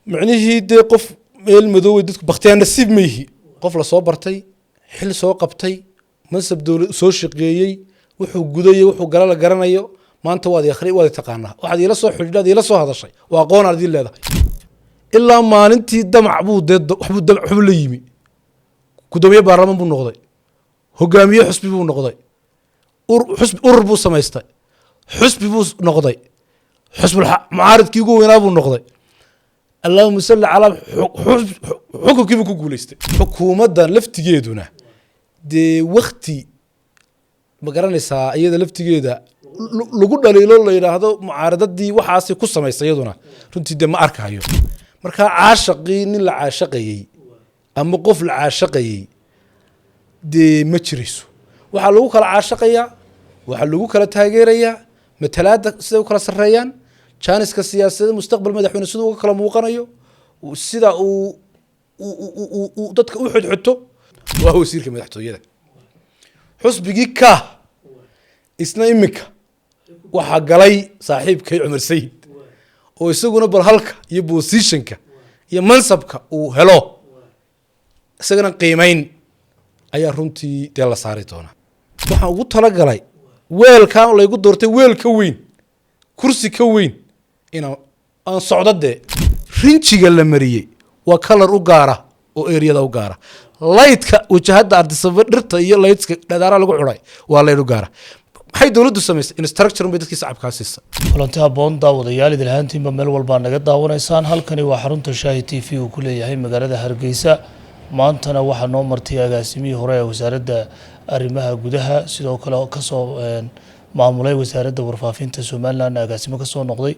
معنيه دي قف المدوي دتك بختيان نصيب ميه قف لسoo bartay xil soo qabtay mansab dawlad soo shaqeeyay wuxuu guday wuxuu galay la garanayo maanta waad akhri waad taqaanaa waxaad ila soo xulidad ila soo hadashay waa aqoon aad leedahay ilaa maalintii damac buu waxbuu la yimi gudoomiye baarlamaan buu noqday hogaamiye xusbi buu noqday urur buu samaystay xusbi buu noqday xusbul mucaaridkii ugu weynaa buu noqday اللهم صل على حكم كيف كقوليست حكومة ده لفتجيدنا دي وقتي مقارنة أيده لفتجيدا لقول دليل الله إلى هذا معارضات دي وحاسي قصة ما يصيدنا رنتي ده ما أركها يوم مركها عاشقين العاشقي أما قف العاشقي دي متشريسو وحلوك العاشقية وحلوك التاجرية مثلات سوق السريان جانس كسياسة مستقبل مدحون سدوا كلام وقنايو وسيدا ودتك وحد حتو وهو يصير كما يحتو يده حسبي كا اسنا امك waxa galay saaxiibkay Umar Sayid oo isaguna bal halka iyo positionka iyo mansabka uu helo isagana qiimeyn ayaa runtii dee la saari doona waxa ugu tala galay weelkan la igu doortay weel ka weyn kursi ka weyn ina aan socdade rinjiga la mariyay waa color u gaara oo area u gaara lightka wajahada ardisaba dhirta iyo lightka dhadaara lagu xuray waa leeyahay u gaara maxay dawladdu samaysay in structure bay dadkii shacabka siisa kulantaa boonda wadayaal idilhaantiinba meel walba naga daawanaysaan halkani waa xarunta Shaahi TV oo ku leeyahay magaalada Hargeysa maantana waxa noo martay agaasimihii hore ee wasaaradda arrimaha gudaha sidoo kale ka soo maamulay wasaaradda warfaafinta Soomaaliland agaasimo ka soo noqday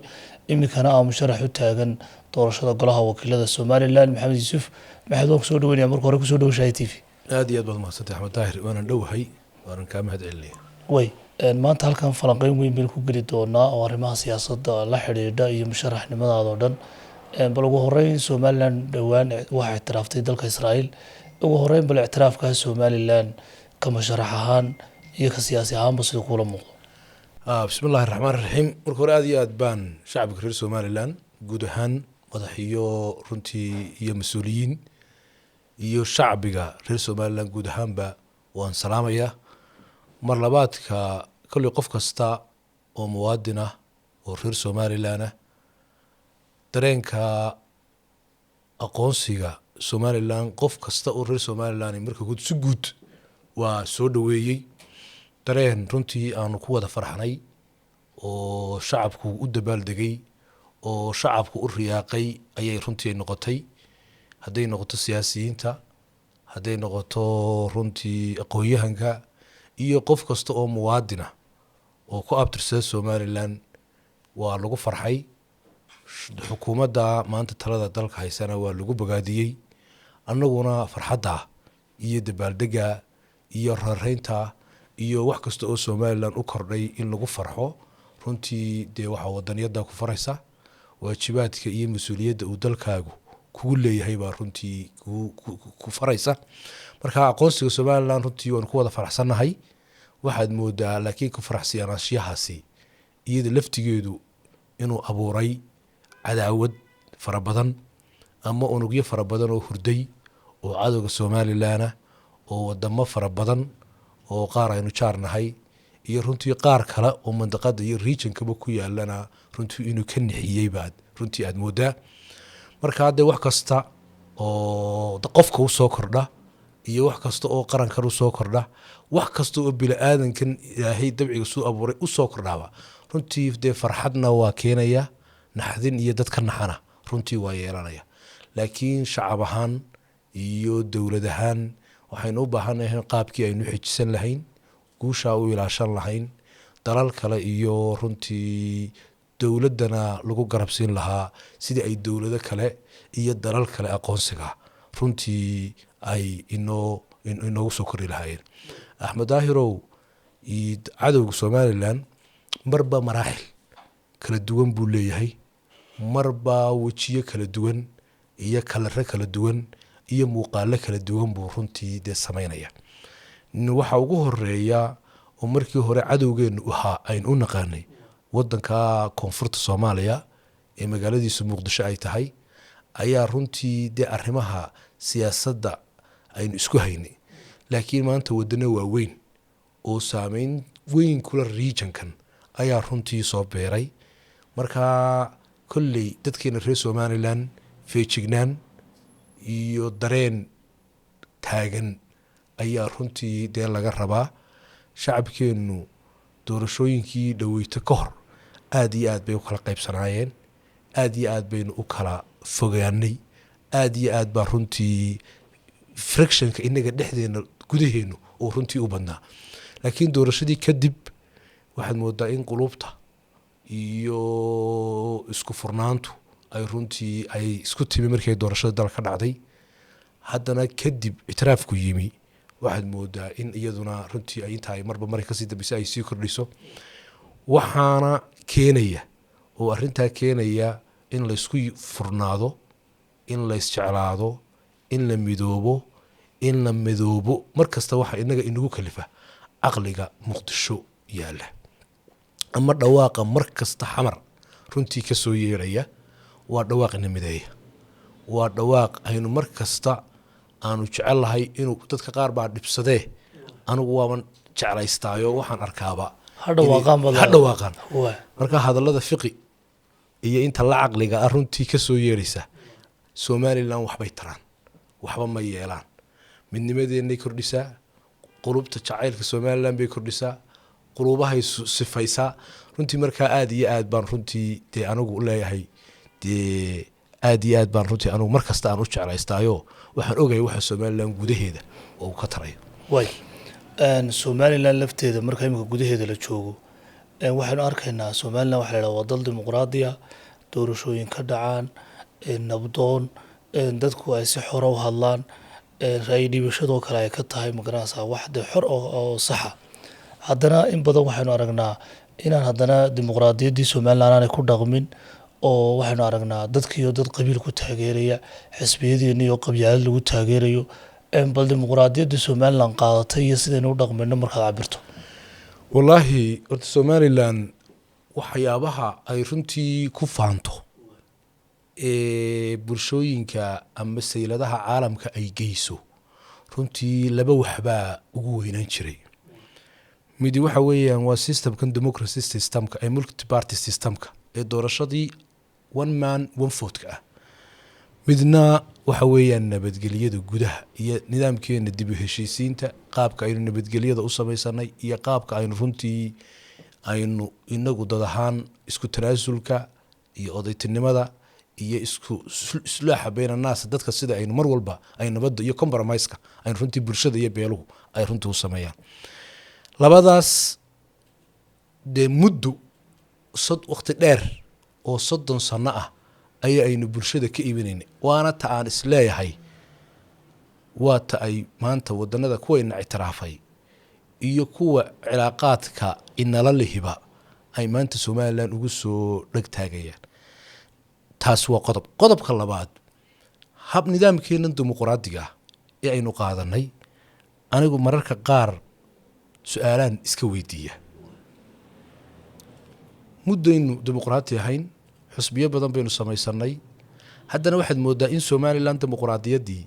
imikana aan musharax u taagan doorashada golaha wakiilada Soomaaliland Maxamed Yuusuf maxaad soo dhaweynaa marka hore ku soo dhaw Shaahi TV aad iyo aad baad mahadsantahay Axmed Daahir waana dhowhay waan ka mahad celinaya way maanta halkan falanqeyn weyn bil ku gali doonaa oo arrimaha siyaasadda la xiriirda iyo musharaxnimadaada oo dhan bal ugu horeyn Soomaaliland dhawaan waxa ictiraaftay dalka Israa'iil ugu horeyn bal ictiraafka Soomaaliland ka musharax ahaan iyo ka siyaasi ahaan sida kula muuqdo bismillaahir rahmaanir rahiim marka hore aad iyo aad baan shacabka reer Soomaaliland guud ahaan madaxiyo runtii iyo mas'uuliyiin iyo shacbiga reer Soomaaliland guud ahaanba waan salaamayaa mar labaadka kulli qof kasta oo muwaadin ah oo reer Soomaaliland ah dareenka aqoonsiga Soomaaliland qof kasta oo reer Soomaaliland marka si guud waa soo dhaweeyay dareen runtii aan ku wada farxanay oo shacabku u dabaaldegay oo shacabku u riyaaqay ayay runtii noqotay haday noqoto siyaasiyiinta haday noqoto runtii aqoonyahanka iyo qof kasta oo muwaadin ah oo ku abtirsada Soomaaliland waa lagu farxay xukuumadda maanta talada dalka haysana waa lagu bogaadiyay annaguna farxadda iyo dabaaldega iyo rareynta iyo wax kasta oo Soomaaliland u kordhay in lagu farxo runtii de waxa wadaniyada ku faraysa waajibaadka iyo mas'uuliyadda uu dalkaagu kugu leeyahay baa runtii ku faraysa marka aqoonsiga Soomaaliland runtii waan ku wada faraxsanahay waxaad moodaa laakiin ku faraxsiyaanaashiyahaasi iyada laftigeedu inuu abuuray cadaawad farabadan ama unugyo farabadan oo hurday oo cadawga Soomaaliland oo wadamo farabadan oo qaar aynu jaarnahay iyo runtii qaar kale oo mandaqada iyo regionkaba ku yaalana runtii inuu ka nixiyay baad runtii aad moodaa marka hadda wax kasta oo qofka u soo kordha iyo wax kasta oo qaranka u soo kordha wax kasta oo bilaadankan ilaahay dabciga soo abuuray u soo kordhaba runtii de farxadna waa keenaya naxdin iyo dadka naxana runtii waa yeelanaya laakiin shacab ahaan iyo dawlad ahaan waxaynu u baahanahay qaabkii aynu xijisan lahayn guusha u ilaashan lahayn dalal kale iyo runtii dawladana lagu garabsiin lahaa sidii ay dawlado kale iyo dalal kale aqoonsiga runtii ay inoo soo kori lahaayeen Axmed Daahirow cadawga Soomaaliland marba maraaxil kala duwan buu leeyahay marba wajiyo kala duwan iyo kalare kala duwan iyo muuqaalo kala duwan buu runtii de sameynaya waxa ugu horeeya oo markii hore cadawgeenu ahaa aynu u naqaanay wadanka koonfurta Soomaaliya ee magaaladiisa Muqdisho ay tahay ayaa runtii dee arrimaha siyaasadda aynu isku haynay laakiin maanta wadano waaweyn oo saameyn weyn kula regionkan ayaa runtii soo beeray markaa kolley dadkeena reer somalilan feejignaan iyo dareen taagan ayaa runtii dee laga rabaa shacabkeennu doorashooyinkii dhaweyto ka hor aada iyo aad bay u kala qaybsanaayeen aada iyo aad baynu u kala fogaanay aada iyo aad baa runtii frictionka inaga dhexdeena gudaheennu oo runtii u badnaa laakiin doorashadii kadib waxaad moodaa in qulubta iyo isku furnaantu ay runtii ay isku timi markay doorashada dal ka dhacday haddana kadib ictiraafku yimi waxaad moodaa in iyaduna runtii ay intaa marba maray kasii dambeysa ay sii kordhiso waxaana keenaya oo arrintaa keenaya in laysku furnaado in laysjeclaado in la midoobo in la midoobo mar kasta waxa inaga inagu kalifa caqliga muqdisho yaala ama dhawaaqa mar kasta xamar runtii ka soo yeeraya waa dhawaaqina mideeya waa dhawaaq aynu mar kasta aanu jecelahay inuu dadka qaar baa dhibsadee anigu waaban jeclaystaayo waxaan arkaaba ha dhawaaqaan marka hadallada fiqi iyo inta la caqliga ah runtii ka soo yeeraysa somalilan waxbay taraan waxba ma yeelaan midnimadeennay kordhisaa qulubta jacaylka somalilan bay kordhisaa qulubahay sifaysaa runtii markaa aada iyo aad baan runtii dee anigu leeyahay dee aada iyo aad baan runtii anigu mar kasta aan u jeclaystaayo waxaan ogahay waxa somalilan gudaheeda oo ka tarayo way somalilan lafteeda marka imika gudaheeda la joogo waxaanu arkaynaa somalilan waxa la yidhaha waa dal dimuqraadiya doorashooyin ka dhacaan nabdoon dadku ay si xora u hadlaan ra'yi dhiibashadoo kale ay ka tahay magaranaysaa wax dee xor oo saxa haddana in badan waxaynu aragnaa inaan haddana dimuqraadiyaddii somalilan aanay ku dhaqmin oo waxaynu aragnaa dadkiiyo dad qabiil ku taageeraya xisbiyadiina iyo qabyaalad lagu taageerayo bal dimuqraadiyaddii somalilan qaadatay iyo sidaynu u dhaqmayno markaad cabirto wallaahi horta somalilan waxyaabaha ay runtii ku faanto bulshooyinka ama sayladaha caalamka ay geyso runtii laba waxbaa ugu weynaan jiray midi waxa weeyaan waa systemkan democracy systemka ee multi-party systemka ee doorashadii one man one vote-ka ah midna waxa weeyaan nabadgelyada gudaha iyo nidaamkeena dib u heshiisiinta qaabka aynu nabadgelyada u samaysanay iyo qaabka aynu runtii aynu inagu dad ahaan isku tanaasulka iyo odaytinimada iyo isku islaaxa bayna naas dadka sida aynu mar walba ay nabadda iyo compromise-ka aynu runtii bulshada iyo beeluhu ay runtii u sameeyaan labadaas dee muddo waqti dheer oo 30 sano ah ayaa aynu bulshada ka iibinaynay waana ta aan isleeyahay waa ta ay maanta wadanada kuwayna ictiraafay iyo kuwa cilaaqaadka inala lihiba ay maanta somalilan ugu soo dheg taagayaan taas waa qodobka labaad hab nidaamkeenan dimuqraadiga ah ee aynu qaadanay anigu mararka qaar su-aalaan iska weydiiya muddaynu dimuqraadi ahayn xusbiyo badan baynu samaysanay haddana waxaad moodaa in somalilan dimuqraadiyaddii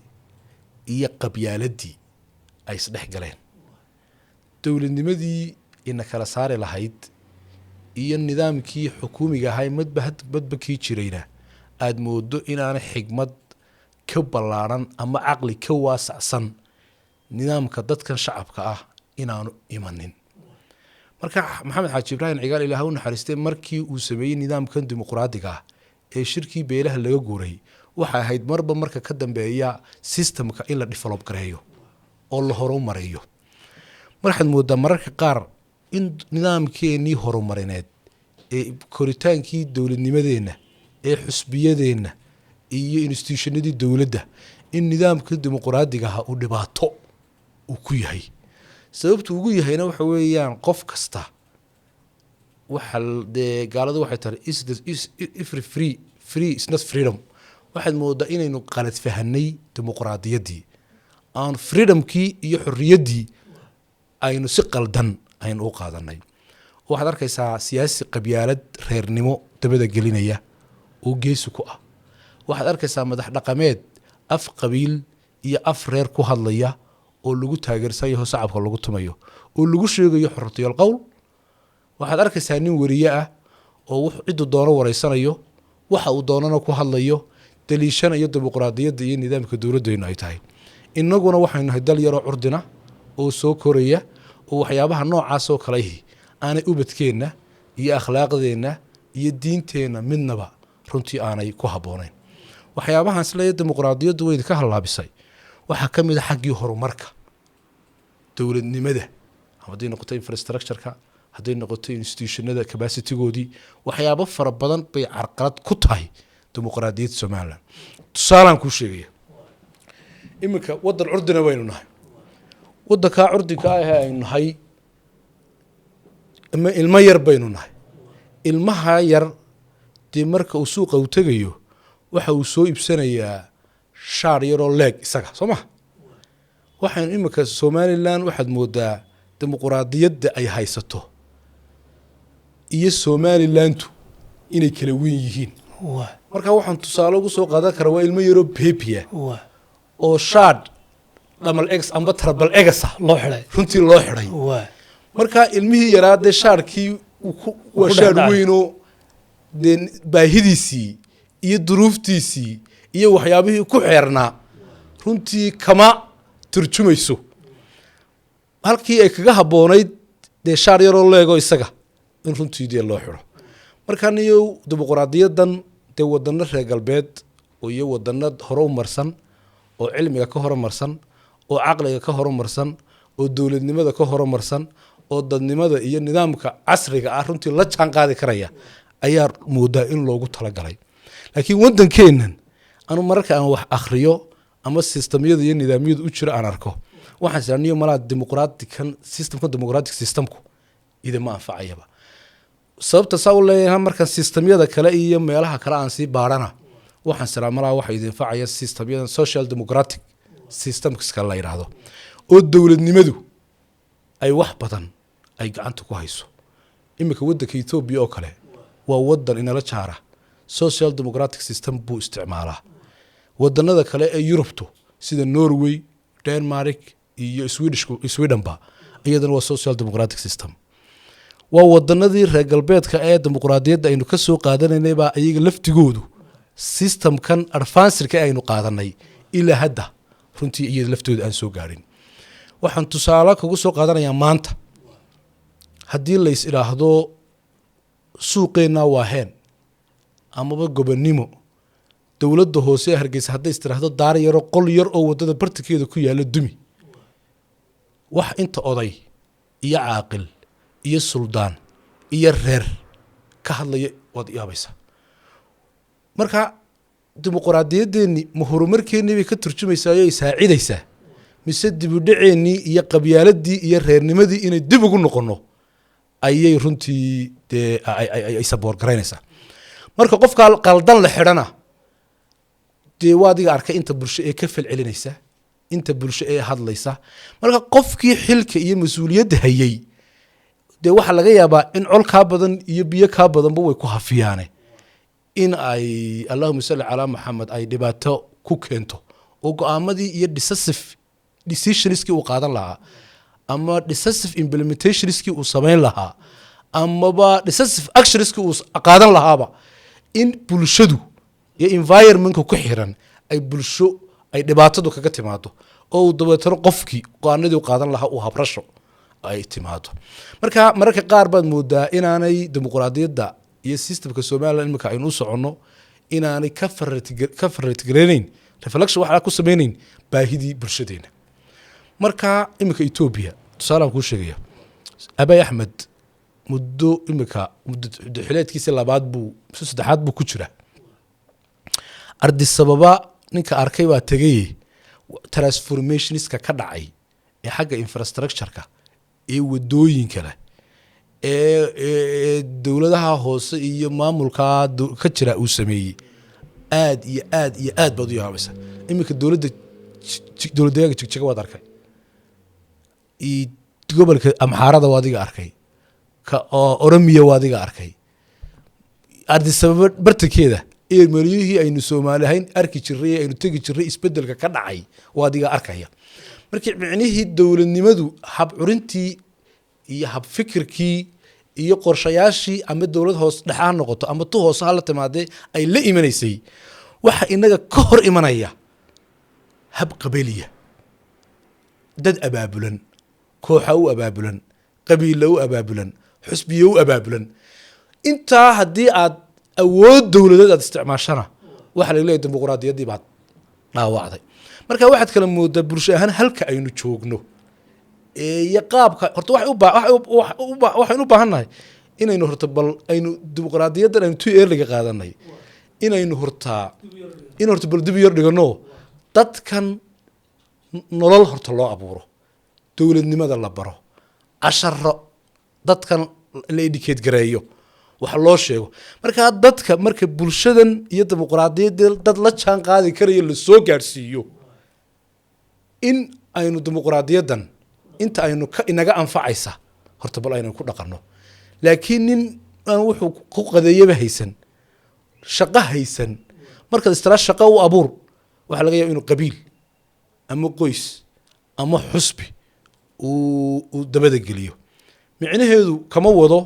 iyo qabyaaladii ay isdhex galeen dowladnimadii ina kala saari lahayd iyo nidaamkii xukuumiga ahay madba kii jirayna aada moodo inaanay xigmad ka ballaaran ama caqli ka waasacsan nidaamka dadkan shacabka ah inaanu imanin marka maxamed xaaji ibraahim cigaal ilaah u naxariistay markii uu sameeyey nidaamkan dimuqraadiga ah ee shirkii beelaha laga guuray waxay ahayd marba marka ka dambeeya systemka in la develop gareeyo oo la horumareeyo waxaad moodaa mararka qaar in nidaamkeenii horumarineed ee koritaankii dowladnimadeenna ee xusbiyadeenna iyo institutionadii dowladda in nidaamka dimuqraadiga ah uu dhibaato uu ku yahay sababtu ugu yahayna waxa weeyaan qof kasta waxa dee gaaladu waxay tahay every free is not freedom waxaad moodaa inaynu qalad fahanay dimuqraadiyaddii aan freedomkii iyo xorriyaddii aynu si qaldan aynu u qaadanay waxaad arkaysaa siyaasi qabyaalad reernimo dabada gelinaya oo geesi ku ah waxaad arkaysaa madax dhaqameed af qabiil iyo af reer ku hadlaya oo lagu taageersan yaho shacabka lagu tumayo oo lagu sheegayo xorriyal qowl waxaad arkaysaa nin wariye ah oo wuxuu ciddu doono wareysanayo waxa uu doonana ku hadlayo daliishanayo dimuqraadiyadda iyo nidaamka dowladdeenu ay tahay innaguna waxaynu nahay dal yaroo curdina oo soo koraya oo waxyaabaha noocaas oo kalehi aanay ubadkeenna iyo akhlaaqdeenna iyo diinteenna midnaba runtii aanay ku habboonayn waxyaabahaan isleeya dimuqraadiyaddu way idinka hallaabisay waxaa ka mid a xaggii horumarka dowladnimada hadday noqoto infrastructureka hadday noqoto institutionada capacitygoodii waxyaabo fara badan bay carqalad ku tahay dimuqraadiyadda somalilan tusaalaan kuu sheegaya iminka waddan curdina baynu nahay waddankaa curdinka ahee aynu nahay ilmo yar baynu nahay ilmaha yar dee marka uu suuqa u tegayo waxa uu soo iibsanayaa shaar yaroo leeg isaga soo maha waxaynu iminka somalilan waxaad moodaa dimuqraadiyadda ay haysato iyo somalilantu inay kala weyn yihiin marka waxaan tusaale ugu soo qaadan karaa waa ilmo yaroo bebiya oo shaadh dhamal egs amba trabal egasa loo xidhay runtii loo xidhay marka ilmihii yaraa dee shaarkii waa shaar weynoo dee baahidiisii iyo duruuftiisii iyo waxyaabihii ku xeernaa runtii kama turjumayso halkii ay kaga habboonayd dee shaar yaroo leego isaga in runtii dee loo xidho markaa niyo dimuqraadiyaddan dee wadano reer galbeed iyo wadano hore u marsan oo cilmiga ka horumarsan oo caqliga ka horumarsan oo dowladnimada ka horumarsan oo dadnimada iyo nidaamka casriga ah runtii la jaan qaadi karaya ayaa moodaa in loogu talagalay laakiin waddankeennan anu mararka aan wax akhriyo ama sistamyada iyo nidaamyada u jiro aan arko waxaan isaniyo malaa dimuqraadikan systemka democratic systemku idama anfacayaba sababta saa u leeyahay markan sistamyada kale iyo meelaha kale aan sii baarana waxaan siraa malaa waxa idin facaya sistamyada social democratic systemska la yiraahdo oo dowladnimadu ay wax badan ay gacanta ku hayso imika waddanka Ethiopia oo kale waa waddan inala jaara social democratic system buu isticmaalaa waddanada kale ee Yurubtu sida Norway Denmark iyo Sweden iyadana waa social democratic system waa waddanadii reer galbeedka ee dimuqraadiyadda aynu ka soo qaadanaynay baa ayaga laftigoodu systemkan advancedka aynu qaadanay ilaa hadda runtii iyada laftooda aan soo gaarin waxaan tusaale kugu soo qaadanayaa maanta haddii la is idhaahdo suuqeenna waa heen amaba gobonnimo dowladda hoose ee Hargeysa hadday is tiraahdo daar yaro qol yar oo waddada bartikeeda ku yaala dumi wax inta oday iyo caaqil iyo suldaan iyo reer ka hadlaya waad yaabaysaa marka dimuqraadiyadeeni ma horumarkeennii bay ka turjumaysaa oo ay saacidaysaa mise dibudhaceennii iyo qabyaaladii iyo reernimadii inay dib ugu noqono ayay runtii dee ay saboor garaynaysaa marka qofka qaldan la xidhana dee waa adiga arkay inta bulsho ee ka falcelinaysa inta bulsho ee hadlaysa marka qofkii xilka iyo mas-uuliyadda hayay dee waxaa laga yaabaa in col kaa badan iyo biyo kaa badanba way ku hafiyaane in ay allahuma salli calaa maxamed ay dhibaato ku keento oo go-aamadii iyo decisionskii uu qaadan lahaa ama decisive implementationskii uu samayn lahaa amaba decisive actionskii uu qaadan lahaaba in bulshadu iyo environmentka ku xiran ay bulsho ay dhibaatadu kaga timaado oo uu dabeetano qofkii go-aanadii u qaadan lahaa uu habrasho ay timaado marka mararka qaar baad moodaa inaanay dimuqraadiyadda iyo systemka Soomaaliland imika aynu u soconno inaanay ka faratigareynayn reflection waxa ku sameeyeen baahidii bulshadeena marka imika Ethiopia tusaalaan ku sheegaya Abiy Ahmed muddo xileedkiisa labaad buu saddexaad buu ku jira ardi sababa ninka arkay waa tagay transformationska ka dhacay ee xagga infrastructure-ka ee wadooyinka leh ee dawladaha hoose iyo maamulka ka jira uu sameeyay aad iyo aad baad u yaabaysa imika dawladda jigjiga waad arkay gobolka Amxaarada waad iga arkay ka Oromiya waad iga arkay ardi sababa bartakeeda eermariyihii aynu Soomaaliyayn arki jiray aynu tagi jiray isbedelka ka dhacay waa adiga arkaya markii micnihii dawladnimadu hab curintii iyo hab fikirkii iyo qorshayaashii ama dawlad hoos dhaxaan noqoto ama tu hoos hala timaade ay la imanaysay waxa inaga ka hor imanaya hab qabeeliya dad abaabulan kooxa u abaabulan qabiilo u abaabulan xusbiyo u abaabulan inta hadii aad awood dawladeed aad isticmaashana waxa la leeyahay dimuqraadiyadii baad dhaawacday marka waxaad kala moodaa bulsho ahaan halka aynu joogno ee qaabka horta waxaynu u baahannahay inaynu horta bal aynu dimuqraadiyadan aynu tii eerliga qaadanay inaynu horta bal dib yar dhigano dadkan nolol horta loo abuuro dawladnimada la baro asharo dadkan la educate gareeyo wax loo sheego marka bulshadan iyo dimuqraadiyadda dad la jaan qaadi karayo la soo gaarsiiyo in aynu dimuqraadiyadan inta aynu inaga anfacaysa horta bal aynu ku dhaqano laakiin nin aan wuxuu ku qadeeyaba haysan shaqo haysan marka istiraasha shaqo u abuur waxa laga yaabaa inuu qabiil ama qoys ama xusbi uu dabada geliyo micnaheedu kama wado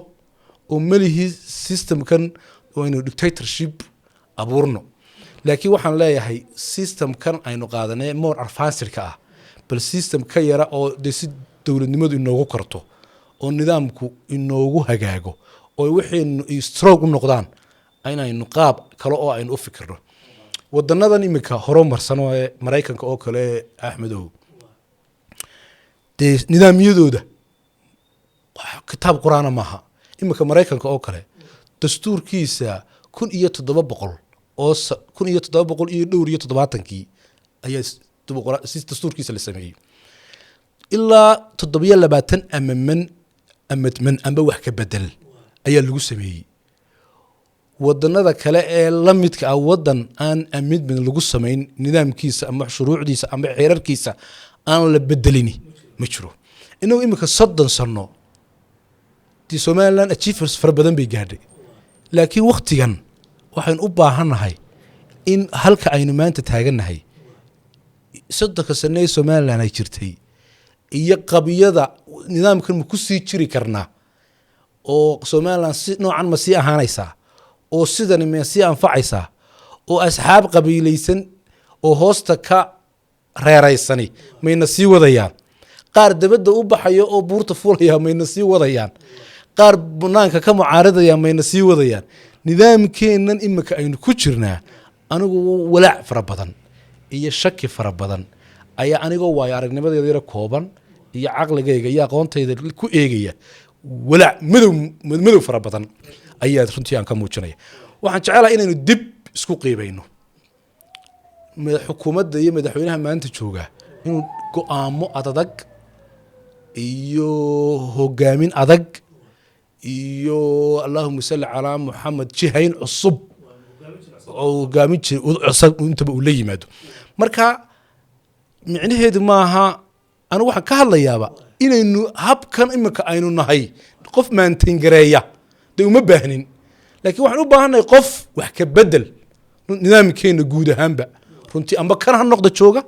oo malihi systemkan aynu dictatorship abuurno laakiin waxaan leeyahay systemkan aynu qaadanay more advanced ka ah bal system ka yara oo si dawladnimadu inoogu karto oo nidaamku inoogu hagaago oo wixii strong u noqdaan aynu qaab kale oo aynu u fikirno wadanadan imika horumarsan ee Mareykanka oo kale Axmedow nidaamyadooda kitaab quraana maaha imika Mareykanka oo kale dastuurkiisa 1700 oo 1770 ayaa dastuurkiisa la sameeyay ilaa 27 amendment amba wax ka bedel ayaa lagu sameeyay wadanada kale ee la midka ah wadan aan amendment lagu sameyn nidaamkiisa ama shuruucdiisa ama xeerarkiisa aan la bedelini ma jiro inuu imika 30 sano di Somaliland achievers far badan bay gaadhay laakiin waqtigan waxaan u baahanahay in halka aynu maanta taaganahay 30 sano ee Somaliland ay jirtay iyo qabiyada nidaamkan ma ku sii jiri karnaa oo Somaliland si noocan ma sii ahaanaysa oo sidan ma sii anfacaysa oo asxaab qabiilaysan oo hoosta ka reeraysani mayna sii wadayaan qaar dabada u baxayo oo buurta fuulaya mayna sii wadayaan qaar banaanka ka mucaaradaya mayna sii wadayaan nidaamkeenan imika aynu ku jirnaa anigu walaac fara badan iyo shaki fara badan ayaa anigoo waayo aragnimadeeda yar kooban iyo aqligayga iyo aqoontayda ku eegaya walaac madow fara badan ayaa runtii aan ka muujinaya waxaan jecelahay inaynu dib isku qiibayno xukuumadda iyo madaxweynaha maanta jooga inuu go'aamo adag iyo hogaamin adag iyo Allahumma salli ala Muhammad jihayn cusub oo hogaamin cusub intaba uu la yimaado marka micnaheedu maaha anigu waxaan ka hadlayaaba inaynu habkan imika aynu nahay qof maantain gareeya de uma baahnin laakiin waxaan u baahanahay qof wax ka bedel nidaamkeena guud ahaanba runtii amba kan ha noqdo jooga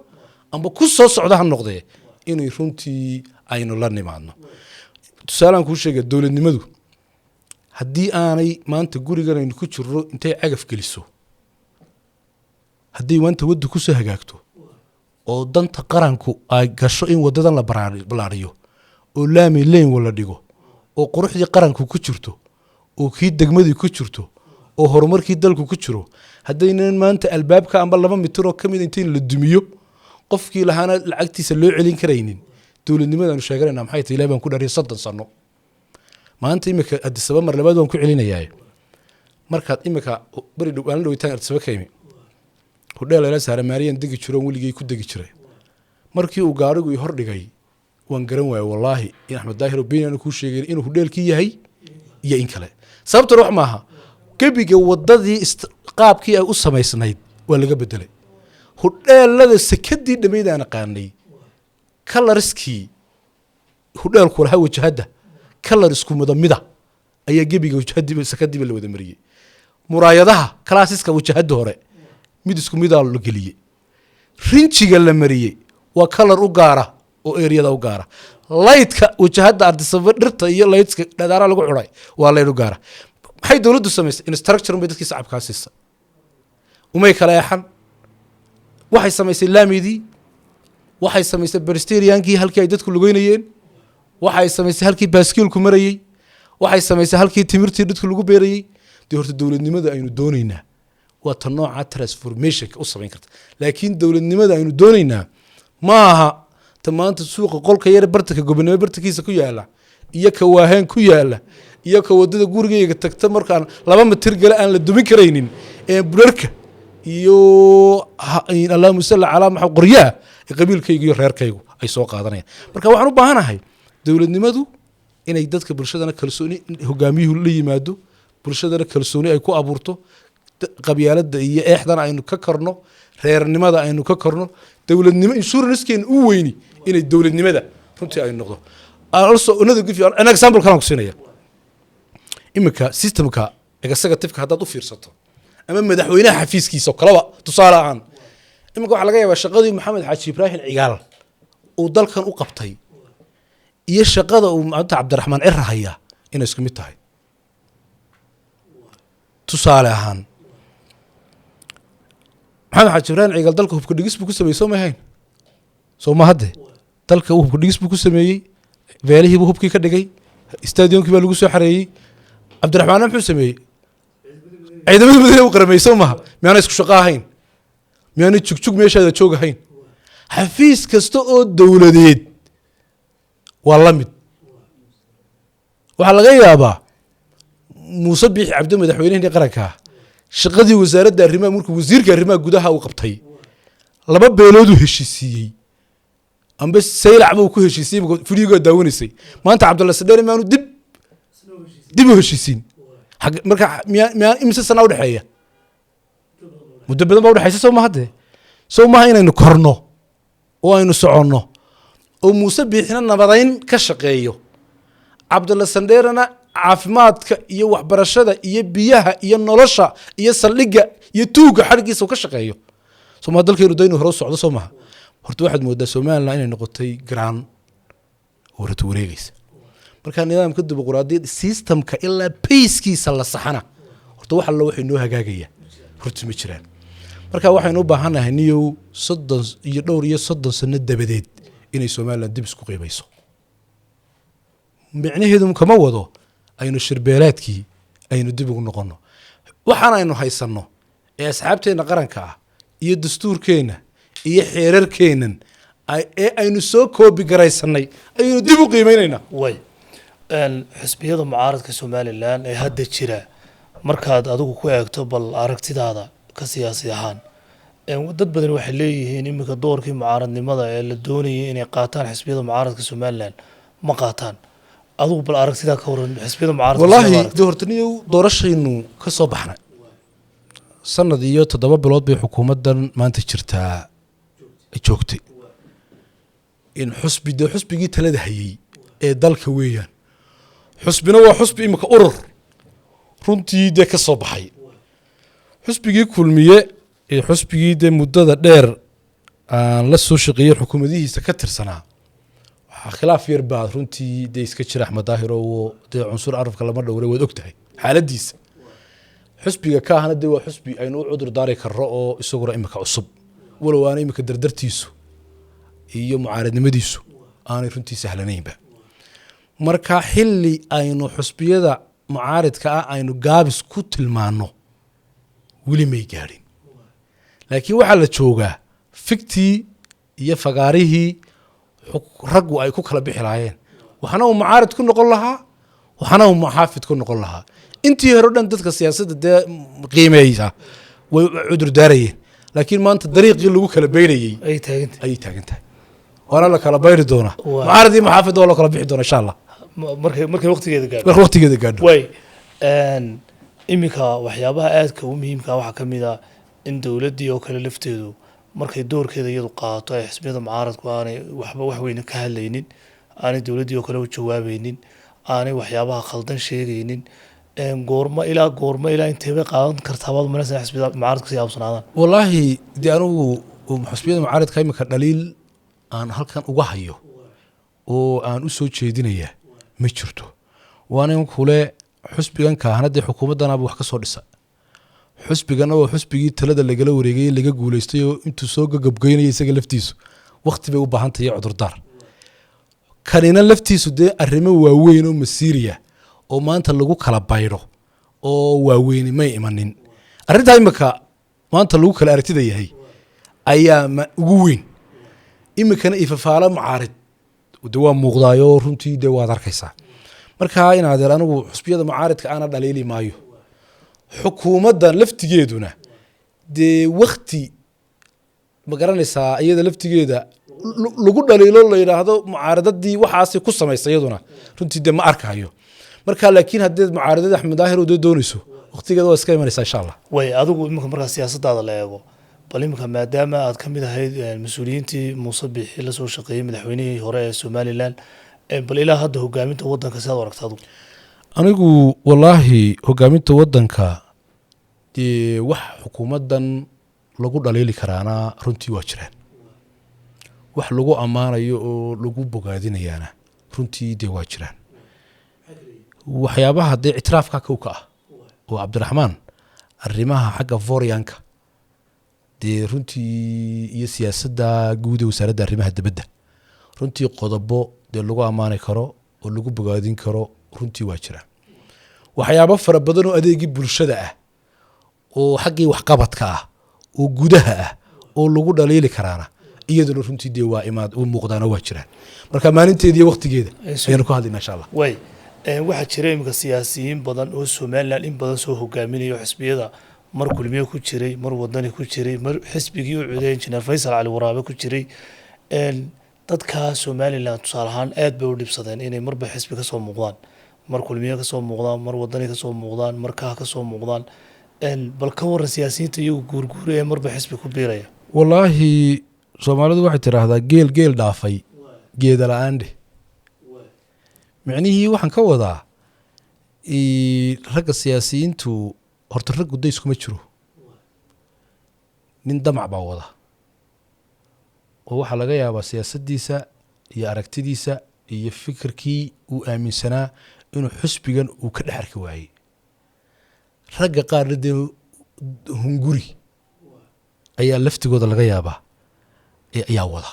amba ku soo socda ha noqdee inay runtii aynu la nimaadno tusaalaan kuu sheegay dawladnimadu haddii aanay maanta gurigan aynu ku jirro intay cagaf geliso haddii maanta wadda ku soo hagaagto oo danta qaranku ay gasho in wadadan la balaariyo oo laami leen wala dhigo oo quruxdii qaranku ku jirto oo kii degmadii ku jirto oo horumarkii dalku ku jiro haddaynan maanta albaabka amba 2 mitir oo kamid intiin la dumiyo qofkii lahaana lacagtiisa loo celin karaynin dawladnimadanu sheeganayna maxay tahay ilaahay baan ku dhariyo 30 sano maanta imika Addis Ababa mar labaad waan ku celinayaa markaad imika bari dhawaan dhawitaan Addis Ababa kaymi hudheel la saaray Maariyan digi jiro weligay ku digi jiray markii uu gaarigu i hor dhigay waan garan waayay wallahi in Axmed Daahir Obeyn ku sheegay inuu hudheelkii yahay iyo in kale sababta wax maaha gabiga wadadii qaabkii ay u samaysnayd waa laga bedelay hudheelada sakadii dhameydaan qaanay colorskii hudheelku laha wajahada colorsku midamida ayaa gabiga wajahadii sakadii la wada mariyay muraayadaha classiska wajahada hore mid isku mid ah la geliyay rinjiga la mariyay waa color u gaara oo area u gaara lightka wajahada ardisaba dhirta iyo lightka dhadaara lagu xuray waa light u gaara maxay dawladdu sameysay in structure bay dadkii shacabka siisa umay kala yaxan waxay sameysay laamidii waxay sameysay pedestriankii halkii ay dadku lugeynayeen waxay sameysay halkii baaskiilku marayay waxay sameysay halkii timirtii dadku lagu beerayay horta dawladnimada aynu doonaynaa waa tan nooca transformation u sameyn karta laakiin dawladnimada aynu doonaynaa ma aha ta maanta suuqa qolka yar bartanka gobonimo bartankiisa ku yaala iyo ka waaheen ku yaala iyo ka wadada gurigeyga tagta markaan 2 mitir gale aan la dumin karaynin ee burarka iyo Allahumma salli ala Muhammad qoryaha qabiilkayga iyo reerkaygu ay soo qaadanayaan marka waxaan u baahanahay dawladnimadu inay dadka bulshadana kalsooni hogaamiyuhu la yimaado bulshadana kalsooni ay ku abuurto qabyaalada iyo eexdana aynu ka karno reernimada aynu ka karno dawladnimo insurance-keen u weyni inay dawladnimada runtii ay noqdo also another give you an example kan ku siinaya imika systemka executive-ka haddaad u fiirsato ama madaxweynaha xafiiskiisa kalaba tusaale ahaan imika waxa laga yaabaa shaqadii Maxamed Xaaji Ibrahim Cigaal uu dalkan u qabtay iyo shaqada uu Maxamed Cabdiraxmaan Cirahaya inay isku mid tahay tusaale ahaan Maxamed Xaaji Ibrahim Cigaal dalka hubka dhigis buu ku sameeyay Soomaaliya Soomaa hadde dalka hubka dhigis buu ku sameeyay beelihii buu hubkii ka dhigay stadiumkii baa lagu soo xareeyay Cabdiraxmaan muxuu sameeyay ciidamada madaxda u qaramay Soomaa miyaana isku shaqo ahayn miyaana jugjug meeshaada joog ahayn xafiis kasta oo dawladeed waa la mid waxa laga yaabaa Muuse Biixi Cabdi madaxweynaha qaranka shaqadii wasaaradda arrimaha markuu wasiirka arrimaha gudaha uu qabtay 2 beelood u heshiisiyay amba saylac buu ku heshiisiyay furiga daawanisay maanta Cabdulla Sadeer maanu dib u heshiisin marka miyaa imisa sana u dhaxeeya muddo badan baa u dhaxaysa Soomaa inaynu korno oo aynu soconno oo Muuse Biixina nabadayn ka shaqeeyo Cabdulla Sadeerna caafimaadka iyo waxbarashada iyo biyaha iyo nolosha iyo saldhiga iyo tuuga xarigiisa ka shaqeeyo Soomaa dalkeenu daynu hore u socdo Soomaa horta waxaad moodaa Soomaaliland inay noqotay grand warta wareegaysa marka nidaamka dimuqraadiyadda systemka ilaa payskiisa la saxana horta waxa la waxay noo hagaagaya horta ma jiraan marka waxaynu u baahanahay niyow 30 iyo dhowr iyo 30 sano dabadeed inay Soomaaliland dib isku qiimayso micnaheedu kama wado aynu shirbeelaadkii aynu dib ugu noqono waxaan aynu haysano ee asxaabteena qaranka ah iyo dastuurkeena iyo xeerarkeenan ee aynu soo koobi garaysanay aynu dib u qiimeynayna way xisbiyada mucaaradka Soomaaliland ee hadda jira markaad adigu ku eegto bal aragtidaada ka siyaasi ahaan dad badan waxay leeyihiin imika doorkii mucaaradnimada ee la doonayay inay qaataan xisbiyada mucaaradka Soomaaliland ma qaataan adigu bal aragtidaa ka waran xisbiyada mucaaradka wallahi hortaniyo doorashaynu ka soo baxnay sanad iyo 7 bilood bay xukuumadan maanta jirtaa joogtay in xusbigii talada hayay ee dalka weeyaan xusbina waa xusbi imika urur runtii de ka soo baxay xusbigii kulmiye ee xusbigii de muddada dheer aan la soo shaqeeyay xukuumadihiisa ka tirsanaa waxa khilaaf yar baa runtii de iska jira Axmed Daahir oo de cunsur arafka lama dhowray wad ogtahay xaaladiisa xusbiga ka ahna de waa xusbi aynu u cudur daari karro oo isaguna imika cusub walow aan imika dardartiisu iyo mucaaradnimadiisu aanay runtii sahlanaynba marka xilli aynu xusbiyada mucaaradka ah aynu gaabis ku tilmaano weli may gaarin laakiin waxa la joogaa fiktii iyo fagaarihii raggu ay ku kala bixi laayeen waxana uu mucaarad ku noqon lahaa waxana uu muxaafid ku noqon lahaa intii hore dhan dadka siyaasadda de qiimeeyay way cudur daarayeen laakiin maanta dariiqii lagu kala beynayay ay taagantahay wala la kala bayri doona mucaaradii muxaafid oo la kala bixi doona insha Allah markay waqtigeeda gaadho way imika waxyaabaha aadka u muhiimka waxa kamid ah in dawladii oo kale lafteedu markay doorkeeda iyadu qaato ay xisbiyada mucaaradku aanay waxba wax weyn ka hadlaynin aanay dawladii oo kale u jawaabaynin aanay waxyaabaha khaldan sheegaynin goorma ilaa intee bay qaadan kartaa baad umalaysaa xisbiyada mucaaradka si aabsanaadaan والله دي أنا وحسبية معارض كاي مكان دليل أن هل كان أوجهيه وأن أسوي شيء دينية مشرته وأنا يوم كله حسبي كان كهندي حكومة ده أنا بوحكي صار لسه حسبي كان هو حسبي تلاد اللي جلو ورجعي اللي جا جولستيو أنتوا سوق جبجين يسجل لفتيسو وقت بيجوا بهانت يعذر دار كاننا لفتيسو ده الرمي ووينه مسيريا وما أنت اللي جو كلا بايرو أو ووين ما يمنين الرد هاي مكا ما أنت اللي جو كلا أرتدي هي أيام وين إما كان إفعال معارض ودوام مغضايو رنتي دوا دركيسا marka in adeer anigu xusbiyada mucaaradka aan dhaleeli maayo xukuumadda laftigeeduna de waqti ma garanaysaa iyada laftigeeda lagu dhaleelo la yiraahdo mucaaradadii waxaas ku sameysay iyaduna runtii de ma arkayo marka laakiin haddii mucaaradada Axmed Daahir uu doonayso waqtigeeda waa iska imanaysaa insha Allah way adigu marka siyaasadda la eego bal imika maadaama aad ka mid ahayd mas'uuliyiintii Muuse Biixi la soo shaqeeyay madaxweynihii hore ee Somaliland bal ilaa hadda hogaaminta waddanka sidaad aragtay anigu wallahi hogaaminta waddanka wax xukuumadan lagu dhaleeli karaana runtii waa jiraan wax lagu amaanayo oo lagu bogaadinayaana runtii de waa jiraan waxyaabaha de itraafka kowka ah oo Cabdiraxmaan arrimaha xagga Fooriyaanka de runtii iyo siyaasadda guud ee wasaaradda arrimaha dibadda runtii qodobo de lagu amaani karo oo lagu bogaadin karo runtii waa jiraan waxyaabo fara badan oo adeegi bulshada ah oo xaggii wax qabadka ah oo gudaha ah oo lagu dhaleeli karaana iyaduna runtii de waa imaad oo muuqdaana waa jiraan marka maalinteedii waqtigeeda ayaan ku hadlaynaa insha Allah way waxa jira imika siyaasiyiin badan oo Soomaaliland in badan soo hogaaminayo xisbiyada mar kulmiye ku jiray mar wadani ku jiray mar xisbigii u codeeyay Injineer Faysal Cali Waraabe ku jiray dadka Soomaaliland tusaale ahaan aad bay u dhibsadeen inay marba xisbi ka soo muuqdaan mar kulmiye ka soo muuqdaan mar wadani ka soo muuqdaan mar ka soo muuqdaan bal ka waran siyaasiyiinta iyagu guurguuraya marba xisbi ku biiraya wallahi Soomaalidu waxay tiraahdaa geel dhaafay geeda la'aan micnihii waxaan ka wadaa ragga siyaasiyiintu horta raggu days kuma jiro nin damac baa wada oo waxa laga yaabaa siyaasaddiisa iyo aragtidiisa iyo fikirkii uu aaminsanaa inuu xusbigan uu ka dhaxarki waayey ragga qaarna dee hunguri ayaa laftigooda laga yaabaa ayaa wada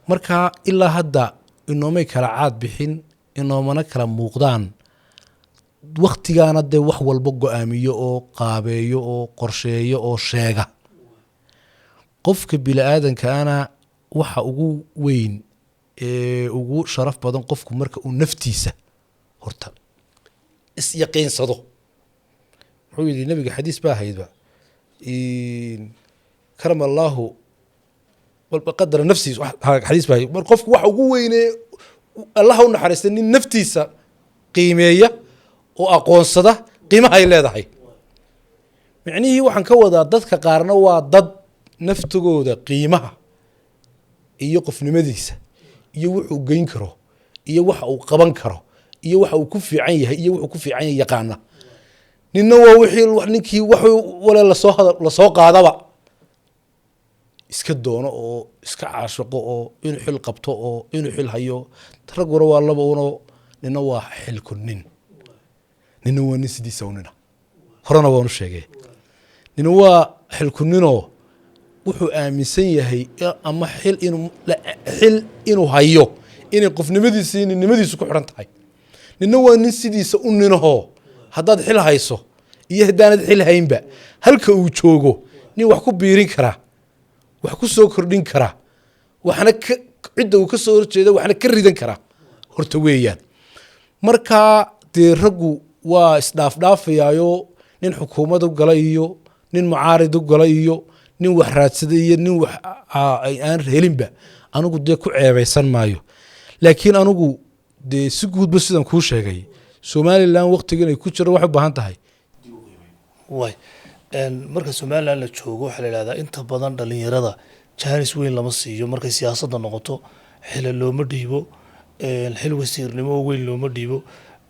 marka ilaa hadda inoomay kala caad bixin inoomana kala muuqdaan waqtigaana dee wax walba go-aamiyo oo qaabeeyo oo qorsheeyo oo sheega qofka bini'aadankaana waxa ugu weyn ee ugu sharaf badan qofku marka uu naftiisa horta isyaqiinsado wuxuu yidhi nabiga xadiis baa haydba karama allaahu qadara nafsiisa xadiis baa mar qofku waxa ugu weynee allaha u naxariista nin naftiisa qiimeeya oo aqoonsada qiimaha ay leedahay micnihii waxaan ka wadaa dadka qaarna waa dad naftigooda qiimaha iyo qofnimadiisa iyo wuxuu geyn karo iyo waxa uu qaban karo iyo waxa uu ku fiican yahay iyo wuxuu ku fiican yahay yaqaana ninna waa wixii ninkii wuxuu wala la soo qaadaba iska doono oo iska caashaqo oo inuu xil qabto oo inuu xil hayo raguna waa laba uno ninna waa xilku ninna waa nin sidiisa unina horena waanu sheegay ninna waa xilku ninoo wuxuu aaminsan yahay ama xil inuu hayo inay qofnimadiisa iyo ninnimadiisu ku xidhan tahay ninna waa nin sidiisa u ninahoo haddaad xil hayso iyo haddaanad xil haynba halka uu joogo nin wax ku biirin kara wax ku soo kordhin kara waxna cidda uu ka soo horjeeda waxna ka ridan kara horta weeyaan markaa dee raggu waa isdhaafdhaafayaayo nin xukuumad u gala iyo nin mucaarid u gala iyo nin wax raadsaday iyo nin wax aan helinba anigu dee ku ceebaysan maayo laakiin anigu dee si guudba sidan kuu sheegay Somaliland waqtigan ay ku jiro wax u baahan tahay way marka Somaliland la joogo waxa la yiraahdaa inta badan dhalinyarada jaanis weyn lama siiyo markay siyaasadda noqoto xil looma dhiibo xil wasiirnimo weyn looma dhiibo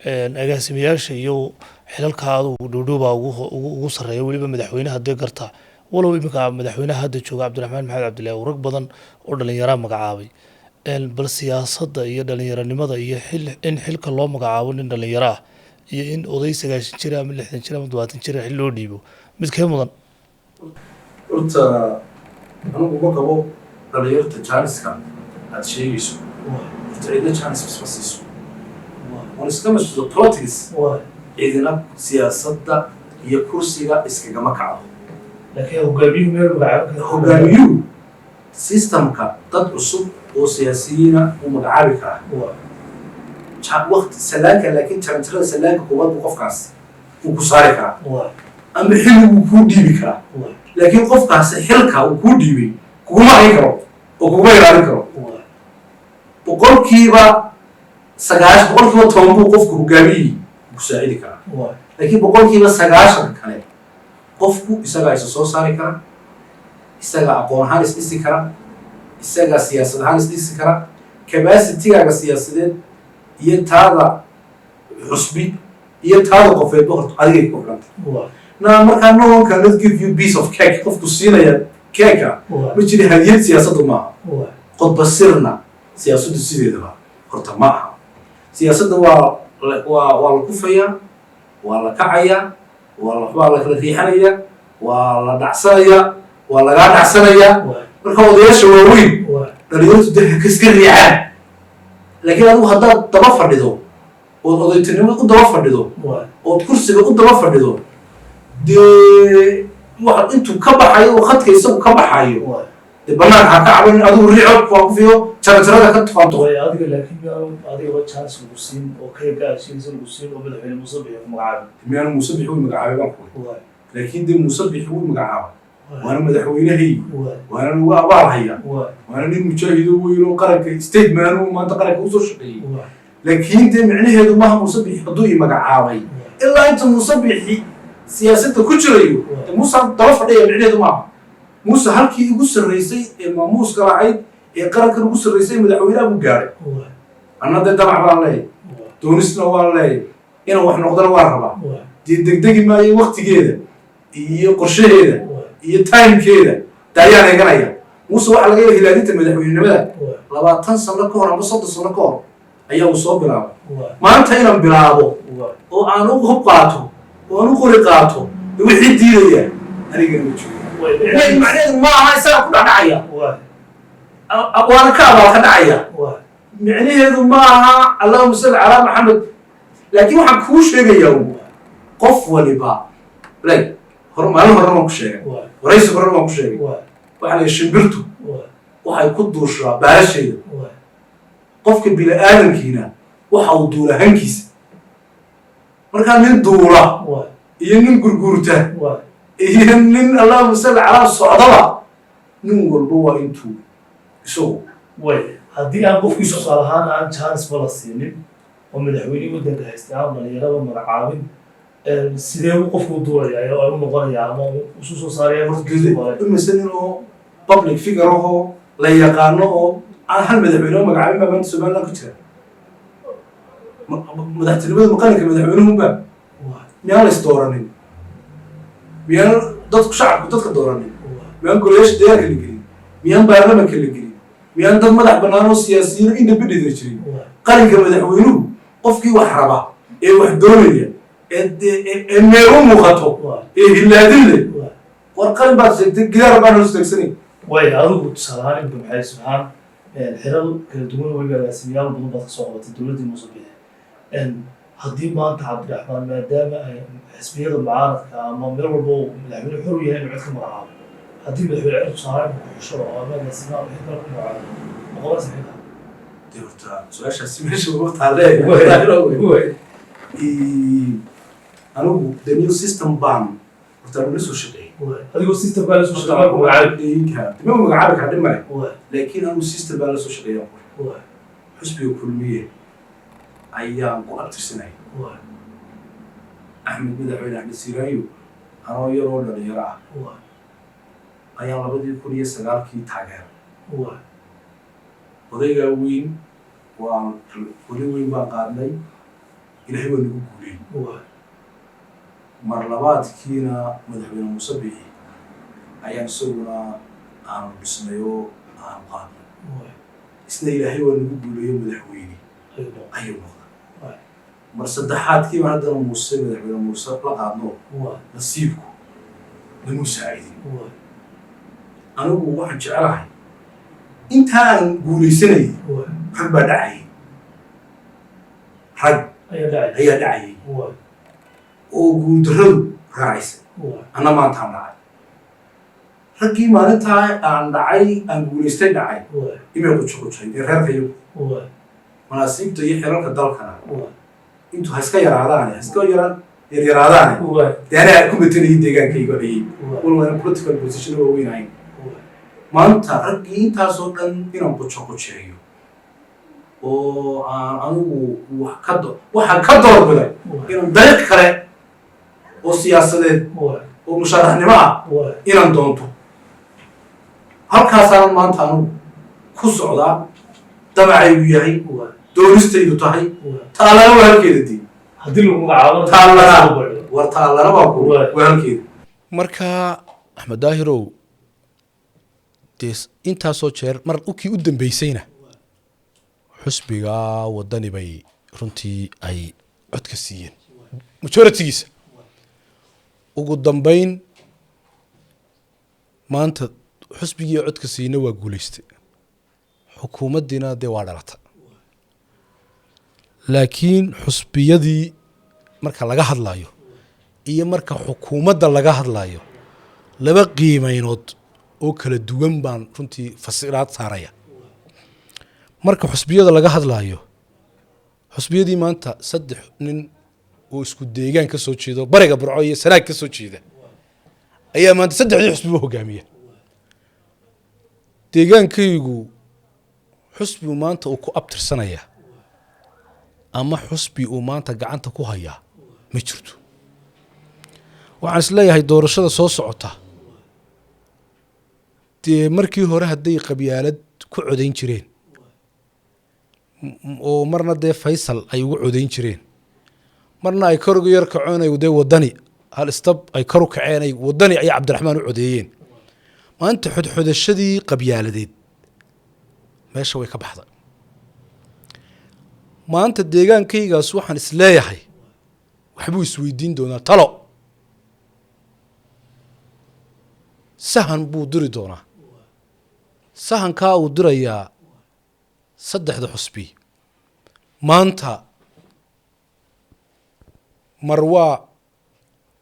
agaasimayaasha iyo xilalka adugu dhowdhowbaa ugu sarreeya weliba madaxweyne haddee gartaa walow iminka madaxweynaha hadda jooga cabdiraxmaan maxamed cabdillahi uu rag badan oo dhallinyaraa magacaabay bal siyaasadda iyo dhallinyaronimada iyo in xilka loo magacaabo nin dhallinyaro ah iyo in oday 90 jir ama 60 jir ama 20 jir xil loo dhiibo mid kee mudan horta anigu ma qabo dhalinyarta jaaniska aad sheegayso horta cidna jaanis ma siiso waan iska mashquulo politics cidina siyaasadda iyo kursiga iskagama kacdo laakiin hogaamiyuhu meel magacaabo hogaamiyuhu systemka dad cusub oo siyaasiyiina uu magacaabi karaa waqti salaanka laakiin jaranjarada salaanka koowaad buu qofkaas uu ku saari karaa ama xilliguu kuu dhiibi karaa laakiin qofkaasi xilka uu kuu dhiibay kuguma hayn karo oo kuguma ilaalin karo boqolkiiba 10 buu qofku hogaamiyey ku saacidi karaa laakiin boqolkiiba 90 kale qofku isagaa isa soo saari kara isagaa aqoon ahaan isdhisi kara isagaa siyaasad ahaan isdhisi kara capacitigaaga siyaasadeed iyo taada xusbi iyo taada qofeedba horta adigay ku xidhanta markaa no one cannot give you piece of cake qofku siinaya keeka ma jiri hadiyad siyaasaddu maaha qodba sirna siyaasaddu sideedaba horta ma aha siyaasadda waa la kufayaa waa la kacayaa waa la kala riixanayaa waa la dhacsanayaa waa lagaa dhacsanayaa marka odayaasha waaweyn dhalinyartu dee ka iska riixaan laakiin adigu haddaad daba fadhido ood odaytinimo u daba fadhido ood kursiga u daba fadhido dee wax intuu ka baxayo oo khadka isagu ka baxayo dee banaanka ha ka caban adigu riixo waa ku fiyo jarajarada ka tufaanto adiga laakiin adiga chance lagu siin oo kayga ashiisa lagu siin oo madaxweyne Muuse Biixi ku magacaabay miyaan Muuse Biixi uu magacaabay baan ku laakiin dee Muuse Biixi uu magacaabay waana madaxweynahay waana ugu abaal haya waana nin mujaahido weyn oo qaranka state man uu maanta qaranka u soo shaqeeyay laakiin dee micnaheedu maaha Muuse Biixi hadduu i magacaabay ilaa inta Muuse Biixi siyaasadda ku jirayo Muuse daba fadhiya micnaheedu maaha Muuse halkii ugu sarreysay ee maamuuska lahayd ee qarankan ugu sarreysay madaxweynaha buu gaaray anna dee damac baan leeyahay doonisna waan leeyahay inaan wax noqdana waan rabaa dee degdegi maayo waqtigeeda iyo qorshaheeda iyo timekeeda daayaan eeganaya Muuse waxa laga yahay hilaalinta madaxweynenimada 20 sano ka hor ama 30 sano ka hor ayaa uu soo bilaabay maanta inaan bilaabo oo aan u hub qaato oo aan u qori qaato wixii diidaya aniga ma jiro macnaheedu ma aha isaga ku dhacaya waana ka abaal ka dhacaya micnaheedu ma aha allahumma salli calaa maxamed laakiin waxaan kuu sheegayaa qof waliba maalin horena waan ku sheegay waraysi horena waan ku sheegay waxaa la shimbirtu waxay ku duushaa baalasheeda qofka bini-aadamkiina waxa uu duula hankiisa markaa nin duula iyo nin gurgurta iyo nin allahumma salli calaa socdaba nin walba waa intuu isagu haddii aan qofkii tusaale ahaan aan chance bala siinin oo madaxweyne waddanka haystay aan dhalinyarada magacaabin sidee uu qofku duulayaa oo ay u noqonayaa ama isu soo saaraya imise inuu public figure ahoo la yaqaano oo aan hal madaxweyne oo magacaabin baa maanta Somaliland ku jira madaxtinimada maqalinka madaxweynuhunba miyaan la isdooranin miyaan dadku shacabku dadka dooranin miyaan golayaasha deegaanka la gelin miyaan baarlamanka la gelin miyaan dad madax bannaan oo siyaasiyiin oo independent jirin qalinka madaxweynuhu qofkii wax raba ee wax doonaya ee meel u muuqato ee hilaadin leh war qalin baad sheegtay gidaar baan hoos taagsanay adigu tusaale ahaan inta maxay subxaan xilal kala duwan weliba agaasimayaal badan baad ka soo qabatay dowladdii Muuse Biixi haddii maanta cabdiraxmaan maadaama ay xisbiyada mucaaradka ama meel walba uu madaxweyne xor u yahay inuu cid ka magacaabo haddii madaxweyne tusaale ku xusho oo ama agaasimaha wixii kale ku magacaabo boqolaal saxiixa dee horta su-aashaasi meesha ugu taalle anigu the new system baan horta la soo shaqeeyay adigoo system baa la soo shaqeeyay ma magacaabi kara dhib male laakiin anigu system baa la soo shaqeeya xusbiga kulmiye ayaan ku abtirsanay axmed madaxweyne axmed siiraayo anoo yaroo dhalinyaro ah ayaan 2009 taageeray odaygaa weyn waan weli weyn baan qaadnay ilaahay waa nagu guuleeyey mar labaadkiina madaxweyne muuse bixi ayaan isaguna aanu dhisnay oo aanu qaadnay isna ilaahay waa nagu guuleeyo madaxweyne ayuu noqday mar saddexaadkiiba haddana muuse madaxweyne muuse la qaadno nasiibku nagu saacidin anigu waxaan jecelahay intaan guulaysanayay rag baa dhacayay rag ayaa dhacayay oo guuldarradu raacaysa anna maantaan dhacay raggii maalintaa aan dhacay aan guulaystay dhacay imay qujuqujayn ee reerkayagu manaasiibta iyo xilalka dalkana intuu ha iska yaraadaane ha iska yaryaraadaane dee anaa ku matanayay deegaankayga dhayay walwana political position waaweyn ahayn maanta raggii intaasoo dhan inaan qujuqujeeyo oo aan anigu waxaan ka doorbiday inaan dariiq kale oo siyaasadeed oo musharaxnimo ah inaan doonto halkaasaan maanta anigu ku socdaa dabacaygu yahay doonistaydu tahay taallana waa halkeeda dii war taallana waa halkeeda marka axmed daahirow dee intaasoo jeer mar ukii u dambeysayna xusbiga wadani bay runtii ay cod ka siiyeen majoritigiisa ugu dambeyn maanta xusbigii codka siina waa guulaystay xukuumaddiina dee waa dhalata laakiin xusbiyadii marka laga hadlayo iyo marka xukuumadda laga hadlayo laba qiimeynood oo kala duwan baan runtii fasiraad saaraya marka xusbiyada laga hadlayo xusbiyadii maanta 3 nin oo isku deegaan ka soo jeedo bariga burco iyo sanaag ka soo jeeda ayaa maanta 3 xusbi hogaamiya deegaankaygu xusbi maanta uu ku abtirsanaya ama xusbi uu maanta gacanta ku haya ma jirto waxaan isleeyahay doorashada soo socota dee markii hore hadday qabyaalad ku codayn jireen oo marna dee faysal ay ugu codayn jireen marna ay kor ugu yar kacoonay dee wadani hal istab ay kor u kaceen ay wadani ay cabdiraxmaan u codeeyeen maanta xodxodashadii qabyaaladeed meesha way ka baxday maanta deegaankaygaas waxaan isleeyahay waxbuu isweydiin doonaa talo sahan buu diri doonaa sahankaa uu dirayaa 3 xusbi maanta mar waa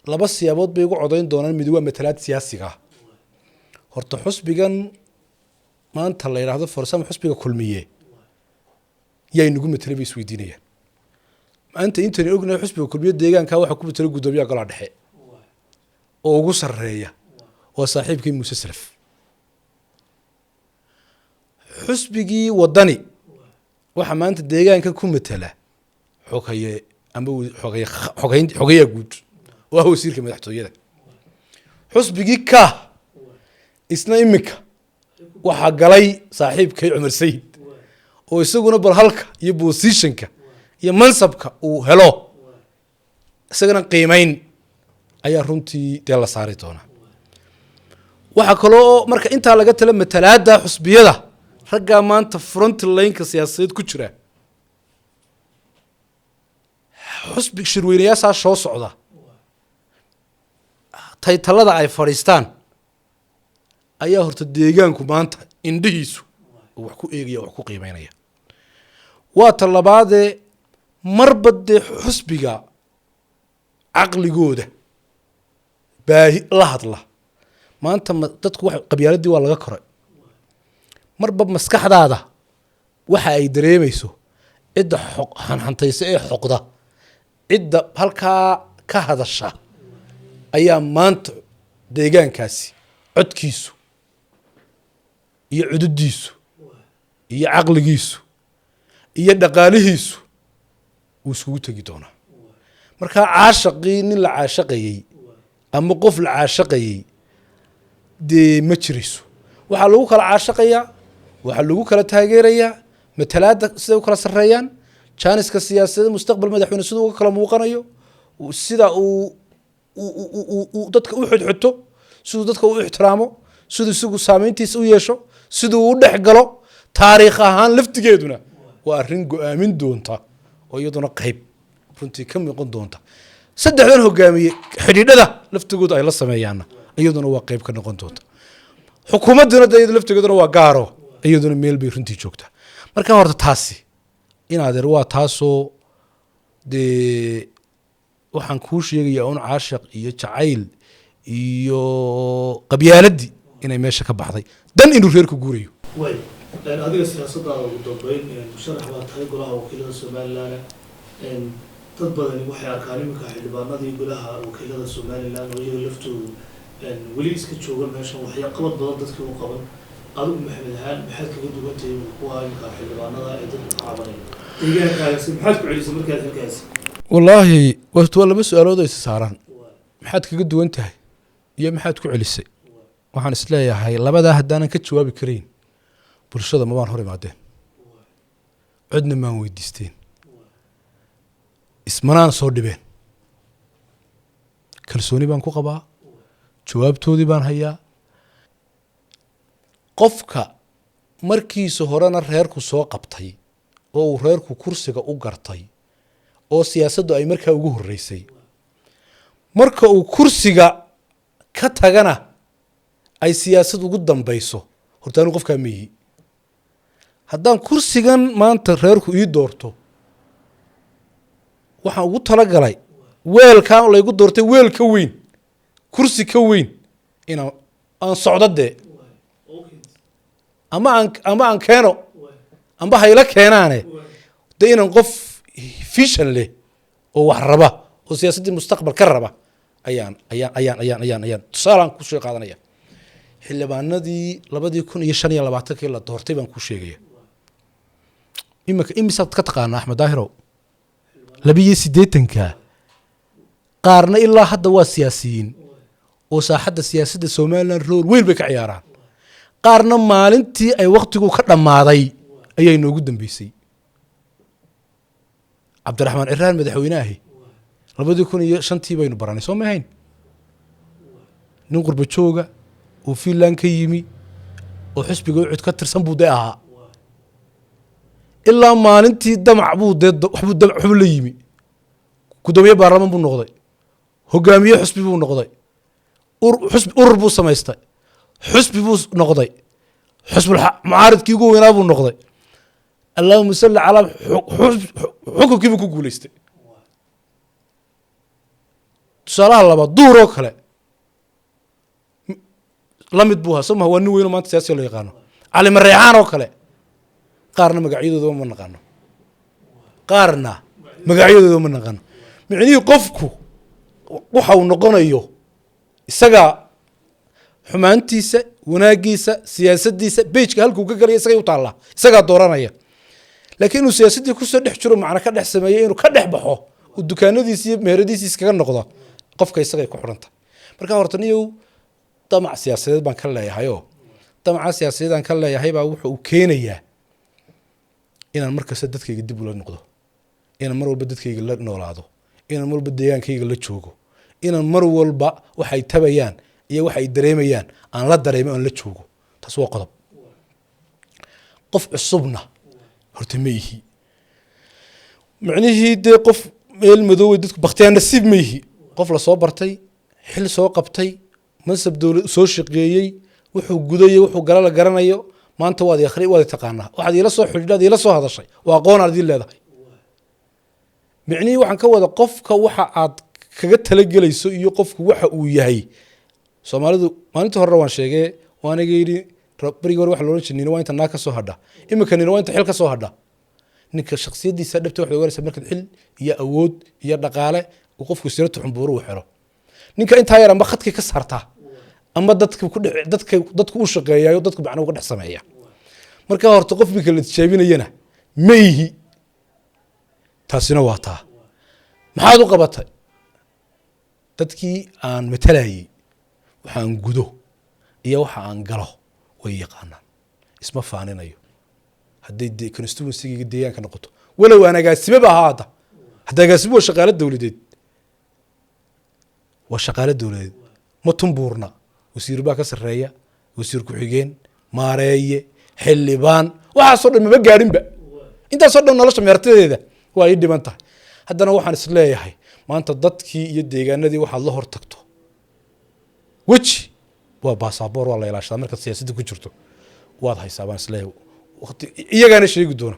2 siyaabood bay ugu codayn doonaan mid waa matalaad siyaasiga horta xusbigan maanta la yiraahdo farsamo xusbiga kulmiye yay nagu matalay bay isweydiinayaan maanta intaan ognahay xusbiga kulmiye deegaanka waxa ku matalay gudoomiyaha golaha dhexe oo ugu sareeya oo saaxiibkii Muuse Salaf xusbigii wadani waxa maanta deegaanka ku matala xogaye ama xogaye guud oo wasiirka madaxtooyada xusbigii ka isna imika waxa galay saaxiibkay Umar Sayid oo isaguna bal halka iyo positionka iyo mansabka uu helo isagana qiimeyn ayaa runtii dee la saari doona waxa kaloo marka inta laga tala matalaada xusbiyada ragga maanta front line-ka siyaasadeed ku jira xusbi shirweynayaasha soo socda taytalada ay fariistaan ayaa horta deegaanku maanta indhihiisu wax ku eegaya wax ku qiimeynaya waa talabaade marba dee xusbiga caqligooda baahi la hadla maanta dadku wax qabyaaladii waa laga koray marba maskaxdaada waxa ay dareemayso cidda xantaysa ee xoqda cidda halkaa ka hadasha ayaa maanta deegaankaasi codkiisu iyo cududiisu iyo caqligiisu iyo dhaqaalihiisu uu isugu tegi doonaa markaa caashaqii nin la caashaqayey ama qof la caashaqayey dee ma jirayso waxaa lagu kala caashaqayaa waxaa lagu kala taageerayaa matalaada siday u kala sarreeyaan jaaniska siyaasadda mustaqbal madaxweyne siduu uga kala muuqanayo sida uu dadka u xidxito siduu dadka u ixtiraamo siduu isagu saameyntiisa u yeesho siduu u dhex galo taariikh ahaan laftigeeduna waa arrin go-aamin doonta oo iyaduna qayb runtii ka miqon doonta saddexdan hogaamiye xidhiidhada laftigooda ay la sameeyaanna iyaduna waa qayb ka noqon doonta xukuumadduna de iyada laftigeeduna waa gaaro iyaduna meel bay runtii joogtaa marka horta taasi inaadeer waa taasoo dee waxaan kuu sheegayaa un caashaq iyo jacayl iyo qabyaaladii inay meesha ka baxday dan inuu reerku guurayo way adiga siyaasadaada ugu dambeyn musharax baa tahay golaha wakiilada somalilan dad badani waxay arkaan iminka xildhibaanadii golaha wakiilada somalilan oo iyaga laftoodu weli iska jooga meeshan waxyaa qabad badan dadkii u qaban adigu maxamed ahaan maxaad kaga duwantahay kuwa iminka xildhibaanada ee dadka ka cabanaya deegaankaasi maxaad ku celisay markaad halkaasi wallaahi waa laba su-aalood oo is saaraan maxaad kaga duwan tahay iyo maxaad ku celisay waxaan isleeyahay labadaa haddaanan ka jawaabi karayn bulshada mabaan hor imaadeen cidna maan weydiisteen ismanaan soo dhibeen kalsooni baan ku qabaa jawaabtoodii baan hayaa qofka markiisa horena reerku soo qabtay oo uu reerku kursiga u gartay oo siyaasaddu ay markaa ugu horreysay marka uu kursiga ka tagana ay siyaasad ugu dambayso horta anu qofkaa meeyi haddaan kursigan maanta reerku ii doorto waxaan ugu talagalay weelkaa laygu doortay weel ka weyn kursi ka weyn inaan aan socdo dee ama aan keeno amba hayla keenaane dee inaan qof fishan leh oo wax raba oo siyaasaddii mustaqbal ka raba ayaan tusaalaan ku soo qaadanaya xildhibaanadii 2025 la doortay baan ku sheegaya imika imisaad ka taqaana Axmed Daahiro 82 qaarna ilaa hadda waa siyaasiyiin oo saaxadda siyaasadda Soomaaliland rool weyn bay ka ciyaaraan qaarna maalintii ay waqtigu ka dhamaaday ayay noogu dambeysay Cabdiraxmaan Iraan madaxweynaha 2005 baynu baranay soo ma ahayn nin qurba jooga oo Finland ka yimi oo xisbiga u cid ka tirsan buu ahaa ilaa maalintii damac buu waxbuu la yimi gudoomiye baarlamaan buu noqday hogaamiye xisbi buu noqday urur buu samaystay xisbi buu noqday xisbul mucaaridkii ugu weynaa buu noqday allahumma salli ala xukunkii buu ku guuleystay tusaalaha labaad duuroo kale lamid buu ahaa sooma waa nin weyn oo maanta siyaasi loo yaqaano cali mareexaan oo kale qaarna magacyadooda ma naqaano micnihii qofku waxa uu noqonayo isaga xumaantiisa wanaagiisa siyaasaddiisa beejka halkuu ka galaya isagay u taallaa isagaa dooranaya laakiin inuu siyaasaddii kusoo dhex jiro macna ka dhex sameeyo inuu ka dhex baxo uu dukaanadiisi iyo meheradiisi iskaga noqdo qofka isagay ku xidhanta marka horta niyow damac siyaasadeed baan ka leeyahayoo damaca siyaasadeed aan ka leeyahay baa wuxuu u keenayaa inaan markasta dadkayga dib ula noqdo inaan mar walba dadkayga la noolaado inaan mar walba deegaankayga la joogo inaan mar walba waxay tabayaan iyo waxay dareemayaan aan la dareemo aan la joogo taas waa qodob qof cusubna horta ma yihi macnihii dee qof meel madow dadku bakhtiyaa nasiib ma yihi qof la soo bartay xil soo qabtay mansab dowlad soo shaqeeyey wuxuu gudayay wuxuu gala la garanayo maanta waad akhri waad taqaanaa waxaad ila soo xidhiidhaad ila soo hadashay waa aqoon aad leedahay micnihii waxaan ka wada qofka waxa aad kaga talagelayso iyo qofku waxa uu yahay Soomaalidu maalintii hore waan sheegay waan yiri bariga hore wax loo jeedin waa inta naa ka soo hadha imika nin waa inta xil ka soo hadha ninka shakhsiyadiisa dhabta wax looga marka xil iyo awood iyo dhaqaale uu qofku sirta xumbuur u xiro ninka inta yar ama khadka ka saarta ama dadku u shaqeeyayo dadku macna uga dhex sameeya marka horta qof bika la tijaabinayna meehi taasina waa taa maxaad u qabatay dadkii aan matalayay waxaan gudo iyo waxa aan galo way yaqaanaan isma faaninayo hadday dee constituency-ga deegaanka noqoto walow aan agaasimaba ahaada hadda agaasimo waa shaqaale dowladeed ma tumbuurna wasiir baa ka sarreeya wasiir ku-xigeen maareeye xildhibaan waxaasoo dhan mama gaadhinba intaasoo dhan nolosha meertadeeda waa ii dhiban tahay haddana waxaan is leeyahay maanta dadkii iyo deegaanadii waxaad la hor tagto weji waa baasaboor waa la ilaashadaa markaad siyaasadda ku jirto waad haysaa baan is leeyahay iyagaana sheegi doona